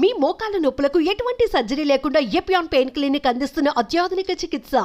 మీ మోకాల నొప్పులకు ఎటువంటి సర్జరీ లేకుండా ఎపియాన్ పెయిన్ క్లినిక్ అందిస్తున్న అత్యాధునిక చికిత్స.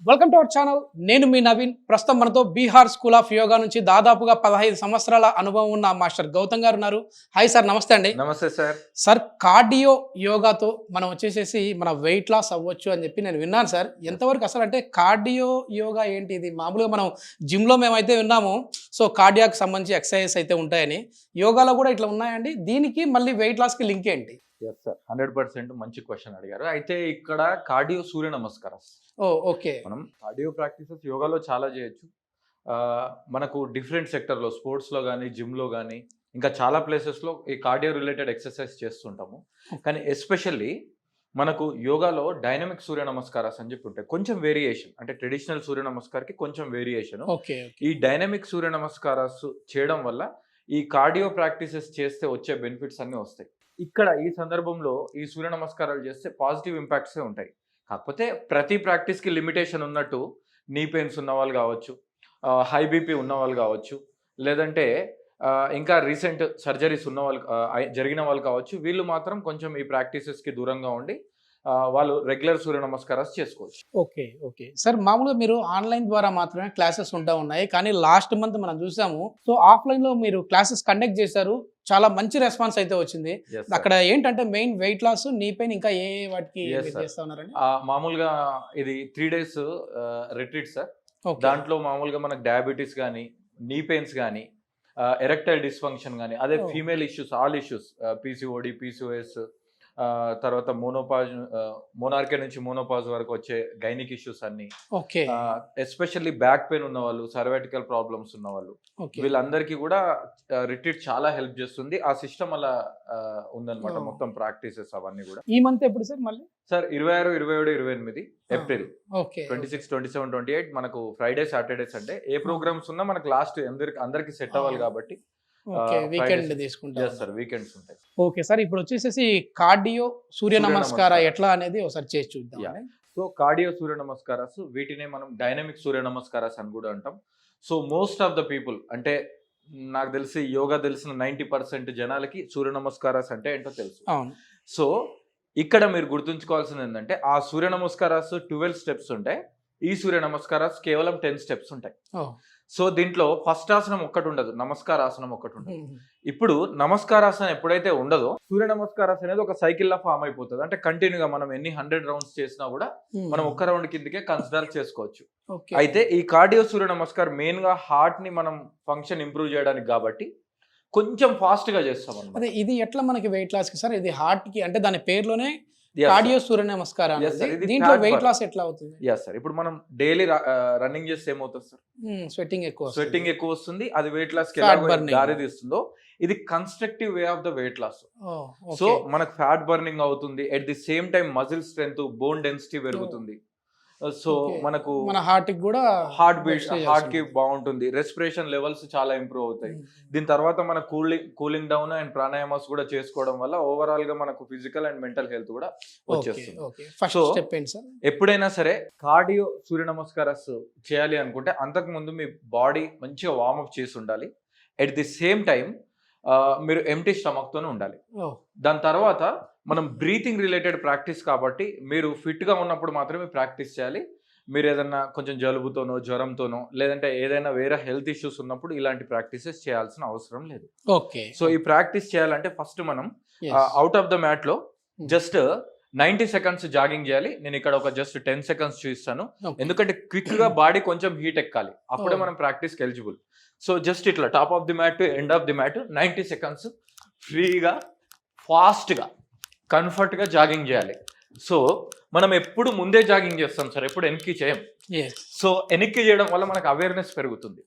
Welcome to our channel. నేను మీ నవీన్. ప్రస్తుతం మనతో బీహార్ స్కూల్ ఆఫ్ యోగా నుంచి దాదాపుగా 15 సంవత్సరాల అనుభవం ఉన్న మాస్టర్ గౌతమ్ గారు ఉన్నారు. హాయ్ సార్, నమస్తే అండి. నమస్తే సార్. సార్, కార్డియో యోగాతో మనం వచ్చేసేసి మన వెయిట్ లాస్ అవ్వచ్చు అని చెప్పి నేను విన్నాను సార్. ఎంతవరకు అసలు అంటే కార్డియో యోగా ఏంటి? ఇది మామూలుగా మనం జిమ్లో మేమైతే విన్నాము, సో కార్డియాకి సంబంధించి ఎక్సర్సైజెస్ అయితే ఉంటాయని. యోగాలో కూడా ఇట్లా ఉన్నాయండి. దీనికి మళ్ళీ వెయిట్ లాస్కి లింక్ ఏంటి? ఎస్ సార్, 100% మంచి క్వశ్చన్ అడిగారు. అయితే ఇక్కడ కార్డియో సూర్య నమస్కారం. ఓకే. మనం కార్డియో ప్రాక్టీసెస్ యోగాలో చాలా చేయొచ్చు. మనకు డిఫరెంట్ సెక్టర్లో, స్పోర్ట్స్లో కానీ, జిమ్లో కానీ, ఇంకా చాలా ప్లేసెస్లో ఈ కార్డియో రిలేటెడ్ ఎక్సర్సైజ్ చేస్తుంటాము. కానీ ఎస్పెషల్లీ మనకు యోగాలో డైనమిక్ సూర్య నమస్కారాస్ అని చెప్పి ఉంటాయి. కొంచెం వేరియేషన్, అంటే ట్రెడిషనల్ సూర్య నమస్కార్కి కొంచెం వేరియేషన్. ఈ డైనమిక్ సూర్య నమస్కారాస్ చేయడం వల్ల ఈ కార్డియో ప్రాక్టీసెస్ చేస్తే వచ్చే బెనిఫిట్స్ అన్నీ వస్తాయి. ఇక్కడ ఈ సందర్భంలో ఈ సూర్య నమస్కారాలు చేస్తే పాజిటివ్ ఇంపాక్ట్సే ఉంటాయి. కాకపోతే ప్రతి ప్రాక్టీస్కి లిమిటేషన్ ఉన్నట్టు, నీ పెయిన్స్ ఉన్న వాళ్ళు కావచ్చు, హై బీపీ ఉన్న వాళ్ళు కావచ్చు, లేదంటే ఇంకా రీసెంట్ సర్జరీస్ ఉన్న వాళ్ళు జరిగిన వాళ్ళు కావచ్చు, వీళ్ళు మాత్రం కొంచెం ఈ ప్రాక్టీసెస్కి దూరంగా ఉండి వాళ్ళు రెగ్యులర్ సూర్య నమస్కారాలు చేసుకోవచ్చు. ఓకే సార్, మామూలుగా మీరు ఆన్లైన్ ద్వారా మాత్రమే క్లాసెస్ ఉంటా ఉన్నాయి, కానీ లాస్ట్ మంత్ మనం చూసాము. సో ఆఫ్లైన్లో మీరు క్లాసెస్ కండక్ట్ చేశారు, చాలా మంచి రెస్పాన్స్ అయితే వచ్చింది. అక్కడ ఏంటంటే main weight loss, knee pain, ఇంకా ఏ వాటికి చేస్తా ఉన్నారండి? మామూలుగా ఇది 3 days రిట్రీట్ సార్. దాంట్లో మామూలుగా మనకు డయాబెటీస్ కానీ, నీ పెయిన్స్ కానీ, ఎరెక్టైల్ డిస్ఫంక్షన్ కానీ, అదే female issues, all issues, PCOD, PCOS, తర్వాత మోనార్కే నుంచి మోనోపాజ్ వరకు వచ్చే గైనిక్ ఇష్యూస్ అన్ని, ఎస్పెషల్లీ బ్యాక్ పెయిన్ ఉన్న వాళ్ళు, సర్వైటికల్ ప్రాబ్లమ్స్ ఉన్న వాళ్ళు, వీళ్ళందరికీ కూడా రిట్రీట్ చాలా హెల్ప్ చేస్తుంది. ఆ సిస్టమ్ అలా ఉందన్నమాట. మొత్తం ప్రాక్టీసెస్ అవన్నీ కూడా. ఈ మంత్ ఎప్పుడు సార్? మళ్ళీ సార్ 26, 27, 28 ఏప్రిల్, 26, 27, 28 మనకు ఫ్రైడే, సాటర్డే, సండే ఏ ప్రోగ్రామ్స్ ఉన్నా మనకు లాస్ట్ అందరికి సెట్ అవ్వాలి కాబట్టి వీకెండ్ తీసుకుంటారు సార్. వీకెండ్స్ ఉంటాయి. ఓకే సార్, ఇప్పుడు వచ్చేసేసి కార్డియో సూర్య నమస్కార ఎట్లా అనేది ఒకసారి చేసి చూద్దాం. సో కార్డియో సూర్య నమస్కారాస్, వీటినే మనం డైనమిక్ సూర్య నమస్కారాస్ అని కూడా అంటాం. So most of the people, అంటే నాకు తెలిసి యోగా తెలిసిన 90% జనాలకి సూర్య నమస్కారాస్ అంటే ఏంటో తెలుసు. సో ఇక్కడ మీరు గుర్తుంచుకోవాల్సింది ఏంటంటే, ఆ సూర్య నమస్కారాస్ 12 స్టెప్స్ ఉంటాయి. ఈ సూర్య నమస్కారాస్ కేవలం 10 స్టెప్స్ ఉంటాయి. సో దీంట్లో ఫస్ట్ ఆసనం ఒక్కటి ఉండదు, నమస్కారాసనం ఒక్కటి ఉండదు. ఇప్పుడు నమస్కారాసనం ఎప్పుడైతే ఉండదో, సూర్య నమస్కారాసనం అనేది ఒక సైకిల్ లా ఫామ్ అయిపోతుంది. అంటే కంటిన్యూగా మనం ఎన్ని 100 రౌండ్స్ చేసినా కూడా మనం ఒక్క రౌండ్ కిందకే కన్సిడర్ చేసుకోవచ్చు. అయితే ఈ కార్డియో సూర్య నమస్కారం మెయిన్ గా హార్ట్ ని మనం ఫంక్షన్ ఇంప్రూవ్ చేయడానికి కాబట్టి కొంచెం ఫాస్ట్ గా చేస్తాం అన్నమాట. అదే ఇది ఎట్లా మనకి వెయిట్ లాస్ కి సార్? ఇది హార్ట్ కి, అంటే దాని పేరులోనే కార్డియో సూర్య నమస్కారం. దీంట్లో వెయిట్ లాస్ ఎట్లా అవుతుంది? ఎస్ సార్, ఇప్పుడు మనం డైలీ రన్నింగ్ చేస్తే ఏమవుతుంది సార్? స్వెట్టింగ్ ఎక్కువ వస్తుంది. అది వెయిట్ లాస్ కి దారి తీస్తుందో, ఇది constructive way of the weight loss. So మనకు ఫ్యాట్ బర్నింగ్ అవుతుంది, at the same time muscle strength, bone density పెరుగుతుంది. సో మనకు మన హార్ట్ కి బాగుంటుంది, రెస్పిరేషన్ లెవెల్స్ చాలా ఇంప్రూవ్ అవుతాయి. దీని తర్వాత మన కూలింగ్ డౌన్ అండ్ ప్రాణాయామాస్ కూడా చేసుకోవడం వల్ల ఓవరాల్ గా మనకు ఫిజికల్ అండ్ మెంటల్ హెల్త్ కూడా వచ్చేస్తుంది. సో ఎప్పుడైనా సరే కార్డియో సూర్య నమస్కారాస్ చేయాలి అనుకుంటే అంతకు ముందు మీ బాడీ మంచిగా వార్మప్ చేసి ఉండాలి. ఎట్ ది సేమ్ టైం మీరు ఎంటీ స్టమక్ తోనే ఉండాలి. దాని తర్వాత మనం బ్రీతింగ్ రిలేటెడ్ ప్రాక్టీస్ కాబట్టి మీరు ఫిట్గా ఉన్నప్పుడు మాత్రమే ప్రాక్టీస్ చేయాలి. మీరు ఏదైనా కొంచెం జలుబుతోనో, జ్వరంతోనో, లేదంటే ఏదైనా వేరే హెల్త్ ఇష్యూస్ ఉన్నప్పుడు ఇలాంటి ప్రాక్టీసెస్ చేయాల్సిన అవసరం లేదు. సో ఈ ప్రాక్టీస్ చేయాలంటే ఫస్ట్ మనం అవుట్ ఆఫ్ ద మ్యాట్ లో జస్ట్ 90 seconds జాగింగ్ చేయాలి. నేను ఇక్కడ ఒక జస్ట్ 10 seconds చూపిస్తాను, ఎందుకంటే క్విక్ గా బాడీ కొంచెం హీట్ ఎక్కాలి, అప్పుడే మనం ప్రాక్టీస్కి ఎలిజిబుల్. సో జస్ట్ ఇట్లా top of the mat to end of the mat 90 seconds ఫ్రీగా, ఫాస్ట్గా, కంఫర్ట్గా జాగింగ్ చేయాలి. సో మనం ఎప్పుడు ముందే జాగింగ్ చేస్తాం సార్, ఎప్పుడు వెనక్కి చేయం. సో వెనక్కి చేయడం వల్ల మనకు అవేర్నెస్ పెరుగుతుంది.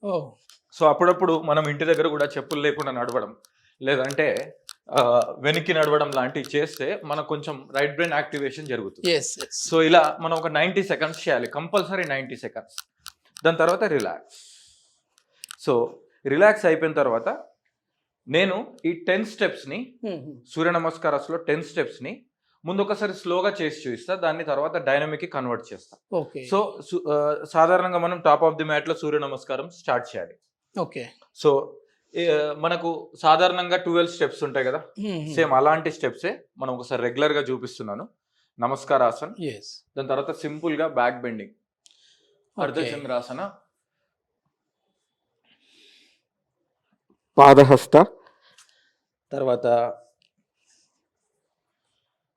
సో అప్పుడప్పుడు మనం ఇంటి దగ్గర కూడా చెప్పులు లేకుండా నడవడం, లేదంటే వెనక్కి నడవడం లాంటివి చేస్తే మనకు కొంచెం రైట్ బ్రెయిన్ యాక్టివేషన్ జరుగుతుంది. సో ఇలా మనం ఒక 90 seconds చేయాలి, కంపల్సరీ 90 seconds. దాని తర్వాత రిలాక్స్. సో రిలాక్స్ అయిపోయిన తర్వాత నేను ఈ 10 స్టెప్స్ని, సూర్య నమస్కారాస్లో 10 స్టెప్స్ని ముందు ఒకసారి స్లోగా చేసి చూపిస్తా, దాన్ని తర్వాత డైనమిక్ కి కన్వర్ట్ చేస్తా. సో సాధారణంగా మనం టాప్ ఆఫ్ ది మ్యాట్ లో సూర్య నమస్కారం స్టార్ట్ చేయాలి. ఓకే. సో మనకు సాధారణంగా 12 స్టెప్స్ ఉంటాయి కదా, సేమ్ అలాంటి స్టెప్సే మనం ఒకసారి రెగ్యులర్ గా చూపిస్తున్నాను. నమస్కారాసన్, ఎస్, దాని తర్వాత సింపుల్ గా బ్యాక్ బెండింగ్, అర్ధచంద్రాసన, పాదహస్త, తర్వాత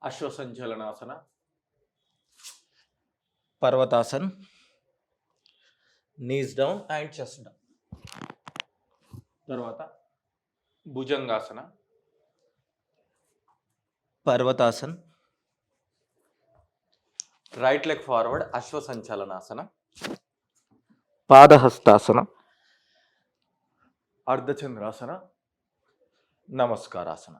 అశ్వసంచలనాసన, పర్వతాసన్, knees down and chest down, తర్వాత భుజంగాసన, పర్వతాసన్, రైట్ లెగ్ ఫార్వర్డ్ అశ్వసంచలనాసన, పాదహస్తాసన, అర్ధచంద్రాసన, నమస్కారాసన.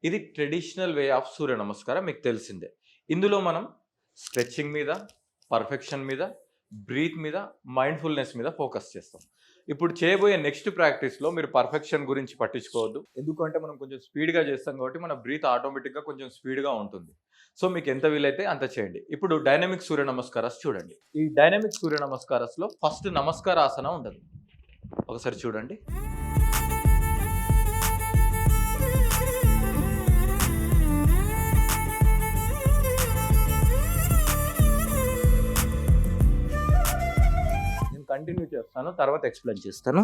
ఇది ట్రెడిషనల్ వే ఆఫ్ సూర్య నమస్కారం, మీకు తెలిసిందే. ఇందులో మనం స్ట్రెచ్చింగ్ మీద, పర్ఫెక్షన్ మీద, బ్రీత్ మీద, మైండ్ఫుల్నెస్ మీద ఫోకస్ చేస్తాం. ఇప్పుడు చేయబోయే నెక్స్ట్ ప్రాక్టీస్లో మీరు పర్ఫెక్షన్ గురించి పట్టించుకోవద్దు, ఎందుకంటే మనం కొంచెం స్పీడ్గా చేస్తాం కాబట్టి మన బ్రీత్ ఆటోమేటిక్గా కొంచెం స్పీడ్గా ఉంటుంది. సో మీకు ఎంత వీలైతే అంత చేయండి. ఇప్పుడు డైనమిక్ సూర్య నమస్కారాస్ చూడండి. ఈ డైనమిక్ సూర్య నమస్కారాస్లో ఫస్ట్ నమస్కారాసన ఉంటుంది, ఒకసారి చూడండి. నేను కంటిన్యూ చేస్తాను, తర్వాత ఎక్స్ప్లెయిన్ చేస్తాను.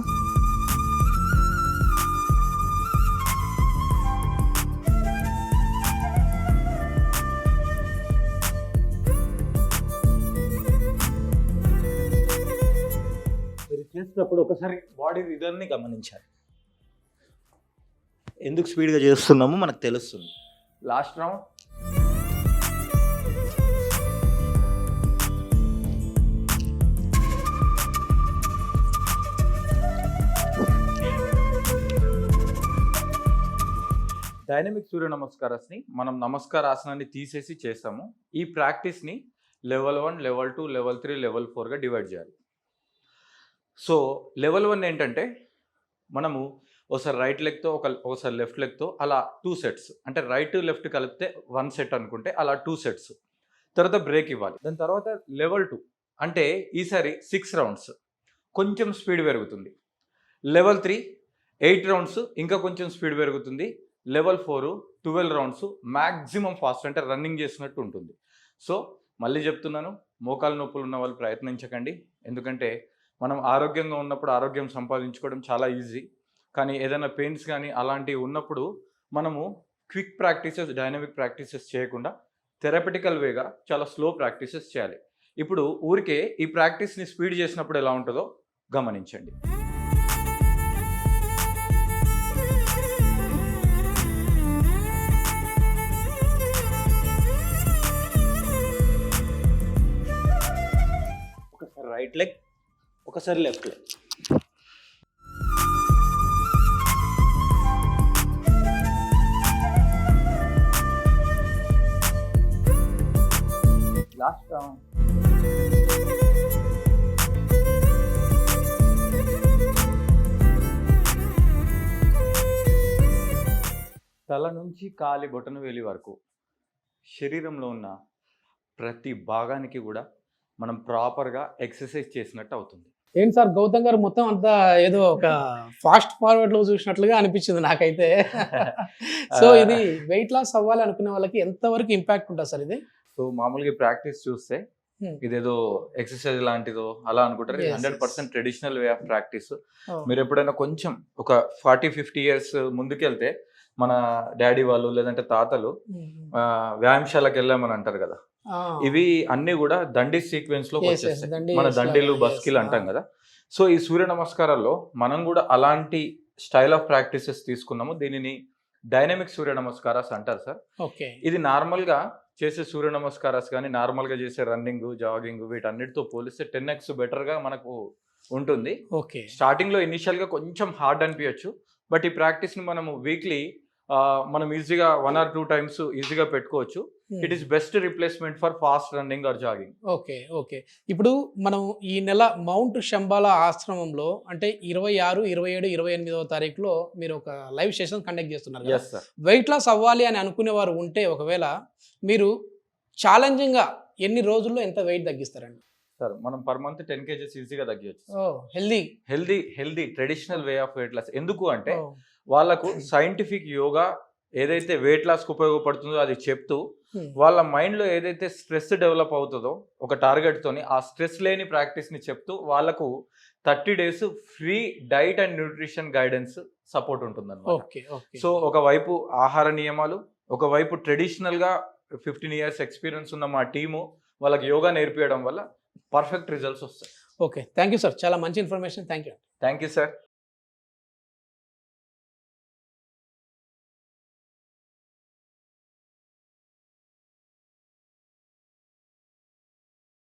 చేసినప్పుడు ఒకసారి బాడీ రిథమ్ని గమనించాలి. ఎందుకు స్పీడ్గా చేస్తున్నామో మనకు తెలుస్తుంది. లాస్ట్ రౌండ్, డైనమిక్ సూర్య నమస్కారాన్ని మనం నమస్కారాసనాన్ని తీసేసి చేస్తాము. ఈ ప్రాక్టీస్ని లెవెల్ 1, లెవెల్ 2, లెవెల్ 3, లెవెల్ 4గా డివైడ్ చేయాలి. సో లెవెల్ 1 ఏంటంటే మనము ఒకసారి రైట్ లెగ్తో ఒకసారి లెఫ్ట్ లెగ్తో అలా 2 సెట్స్, అంటే రైట్ లెఫ్ట్ కలిపితే 1 సెట్ అనుకుంటే అలా 2 సెట్స్, తర్వాత బ్రేక్ ఇవ్వాలి. దాని తర్వాత లెవెల్ 2 అంటే ఈసారి 6 రౌండ్స్, కొంచెం స్పీడ్ పెరుగుతుంది. లెవెల్ 3 8 రౌండ్స్, ఇంకా కొంచెం స్పీడ్ పెరుగుతుంది. లెవెల్ 4 12 రౌండ్స్, మ్యాక్సిమం ఫాస్ట్, అంటే రన్నింగ్ చేసినట్టు ఉంటుంది. సో మళ్ళీ చెప్తున్నాను, మోకాలు నొప్పులు ఉన్న వాళ్ళు ప్రయత్నించకండి, ఎందుకంటే మనం ఆరోగ్యంగా ఉన్నప్పుడు ఆరోగ్యం సంపాదించుకోవడం చాలా ఈజీ. కానీ ఏదైనా పెయిన్స్ కానీ అలాంటివి ఉన్నప్పుడు మనము క్విక్ ప్రాక్టీసెస్, డైనమిక్ ప్రాక్టీసెస్ చేయకుండా థెరపెటికల్ వేగా చాలా స్లో ప్రాక్టీసెస్ చేయాలి. ఇప్పుడు ఊరికే ఈ ప్రాక్టీస్ని స్పీడ్ చేసినప్పుడు ఎలా ఉంటుందో గమనించండి. ఒకసారి రైట్ లెగ్, ఒకసారి లెఫ్ట్ లెగ్. Last round. తల నుంచి కాలి బొటన వేలి వరకు శరీరంలో ఉన్న ప్రతి భాగానికి కూడా మనం ప్రాపర్గా ఎక్సర్సైజ్ చేసినట్టు అవుతుంది. ఏంటి సార్ గౌతమ్ గారు మొత్తం అంతా ఏదో ఒక ఫాస్ట్ ఫార్వర్డ్ లో చూసినట్లుగా అనిపించింది నాకైతే. సో ఇది వెయిట్ లాస్ అవ్వాలి అనుకునే వాళ్ళకి ఎంతవరకు ఇంపాక్ట్ ఉంటుంది సార్ ఇది? సో మామూలుగా ప్రాక్టీస్ చూస్తే ఇదేదో ఎక్సర్సైజ్ లాంటిదో అలా అనుకుంటారు. 100% ట్రెడిషనల్ వే ఆఫ్ ప్రాక్టీస్. మీరు ఎప్పుడైనా కొంచెం ఒక 40-50 ఇయర్స్ ముందుకెళ్తే మన డాడీ వాళ్ళు లేదంటే తాతలు వ్యాయామశాలకు వెళ్ళామని అంటారు కదా, ఇవి అన్ని కూడా దండి సీక్వెన్స్ లో వచ్చేస్తాయి. మన దండిలు బస్కిలు అంటాం కదా. సో ఈ సూర్య నమస్కారాల్లో మనం కూడా అలాంటి స్టైల్ ఆఫ్ ప్రాక్టీసెస్ తీసుకున్నాము. దీనిని డైనమిక్ సూర్య నమస్కారాస్ అంటారు సార్. ఇది నార్మల్ గా చేసే సూర్య నమస్కారాస్ కానీ నార్మల్ గా చేసే రన్నింగ్, జాగింగ్ వీటన్నిటితో పోలిస్తే 10x బెటర్ గా మనకు ఉంటుంది. స్టార్టింగ్ లో ఇనిషియల్ గా కొంచెం హార్డ్ అనిపించచ్చు, బట్ ఈ ప్రాక్టీస్ ని మనము వీక్లీ మనం ఈజీగా 1 or 2 times ఈజీగా పెట్టుకోవచ్చు. It is best replacement for fast running or jogging. Okay. ఇప్పుడు మనం ఈ నెల మౌంట్ శంబాలా ఆశ్రమంలో అంటే 26, 27, 28వ తారీఖులో మీరు ఒక లైవ్ సెషన్ కండక్ట్ చేస్తున్నారు. వెయిట్ లాస్ అవ్వాలి అని అనుకునే వారు ఉంటే ఒకవేళ మీరు ఛాలెంజింగ్ గా ఎన్ని రోజుల్లో ఎంత వెయిట్ తగ్గిస్తారండి? సార్ మనం పర్ మంత్ 10 kgs ఈజీగా తగ్గచ్చు. Oh healthy. Healthy traditional way of weight loss. ఎందుకు అంటే వాళ్ళకు సైంటిఫిక్ యోగా ఏదైతే వెయిట్ లాస్కి ఉపయోగపడుతుందో అది చెప్తూ వాళ్ళ మైండ్లో ఏదైతే స్ట్రెస్ డెవలప్ అవుతుందో ఒక టార్గెట్తోని ఆ స్ట్రెస్ లేని ప్రాక్టీస్ని చెప్తూ వాళ్ళకు 30 days free diet and nutrition guidance support ఉంటుందన్నమాట. Okay okay. సో ఒకవైపు ఆహార నియమాలు, ఒకవైపు ట్రెడిషనల్గా 15 years ఎక్స్పీరియన్స్ ఉన్న మా టీము వాళ్ళకి యోగా నేర్పించడం వల్ల పర్ఫెక్ట్ రిజల్ట్స్ వస్తాయి. ఓకే, థ్యాంక్ యూ సార్, చాలా మంచి information. Thank you. Thank you sir.